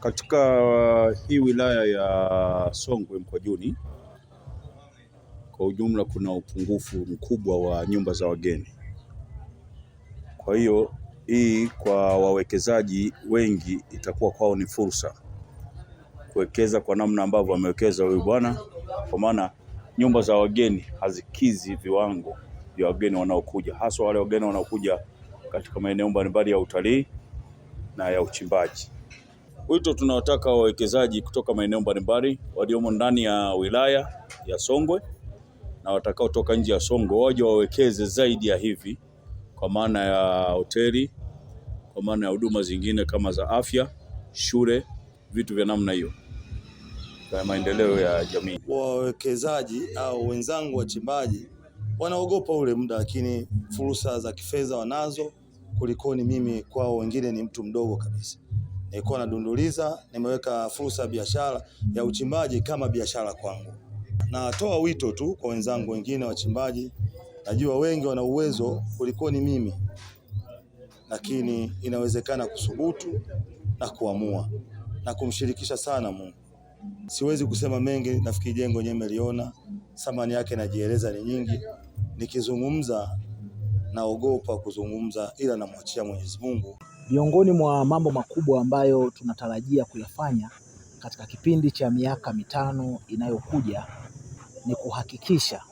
Katika hii wilaya ya Songwe Mkwajuni kwa ujumla kuna upungufu mkubwa wa nyumba za wageni. Kwa hiyo hii kwa wawekezaji wengi itakuwa kwao ni fursa kuwekeza kwa namna ambavyo amewekeza huyu bwana, kwa maana nyumba za wageni hazikizi viwango vya wageni wanaokuja, hasa wale wageni wanaokuja katika maeneo mbalimbali ya utalii na ya uchimbaji. Wito tunawataka wawekezaji kutoka maeneo mbalimbali waliomo ndani ya wilaya ya Songwe na watakao toka nje ya Songwe waje wawekeze zaidi ya hivi, kwa maana ya hoteli, kwa maana ya huduma zingine kama za afya, shule, vitu vya namna hiyo kwa maendeleo ya jamii. Wawekezaji au wenzangu wachimbaji wanaogopa ule muda, lakini fursa za kifedha wanazo kulikoni mimi. Kwao wengine ni mtu mdogo kabisa. Nilikuwa nadunduliza, nimeweka fursa ya biashara ya uchimbaji kama biashara kwangu. Natoa wito tu kwa wenzangu wengine wachimbaji, najua wengi wana uwezo kulikoni mimi, lakini inawezekana kusubutu na kuamua na kumshirikisha sana Mungu. Siwezi kusema mengi, nafikiri jengo nyewe meliona, thamani yake najieleza ni nyingi. Nikizungumza naogopa kuzungumza, ila namwachia Mwenyezi Mungu. Miongoni mwa mambo makubwa ambayo tunatarajia kuyafanya katika kipindi cha miaka mitano inayokuja ni kuhakikisha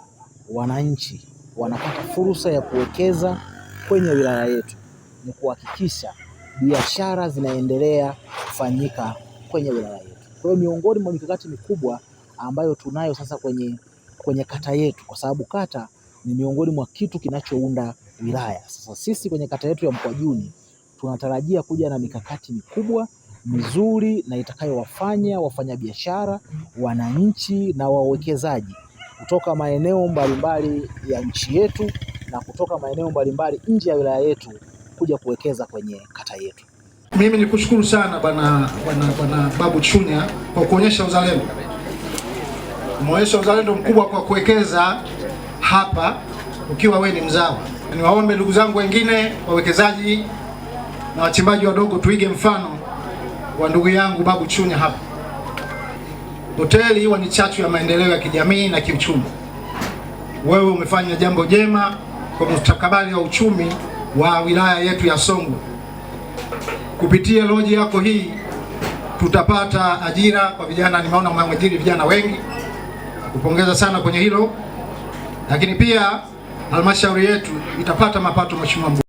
wananchi wanapata fursa ya kuwekeza kwenye wilaya yetu, ni kuhakikisha biashara zinaendelea kufanyika kwenye wilaya yetu. Kwa hiyo miongoni mwa mikakati mikubwa ambayo tunayo sasa kwenye kata yetu, kwa sababu kata ni miongoni mwa kitu kinachounda wilaya. Sasa sisi kwenye kata yetu ya Mkwajuni tunatarajia kuja na mikakati mikubwa mizuri na itakayowafanya wafanyabiashara, wananchi na wawekezaji kutoka maeneo mbalimbali ya nchi yetu na kutoka maeneo mbalimbali nje ya wilaya yetu kuja kuwekeza kwenye kata yetu. Mimi nikushukuru sana bwana Babu Chunya kwa kuonyesha uzalendo. Umeonyesha uzalendo mkubwa kwa kuwekeza hapa ukiwa wewe ni mzawa. Niwaombe ndugu zangu wengine wawekezaji na wachimbaji wadogo tuige mfano wa ndugu yangu Babu Chunya hapa. Hoteli hiyo ni chachu ya maendeleo ya kijamii na kiuchumi. Wewe umefanya jambo jema kwa mustakabali wa uchumi wa wilaya yetu ya Songwe. Kupitia loji yako hii tutapata ajira kwa vijana. Nimeona umeajiri vijana wengi, kupongeza sana kwenye hilo. Lakini pia halmashauri yetu itapata mapato, mheshimiwa.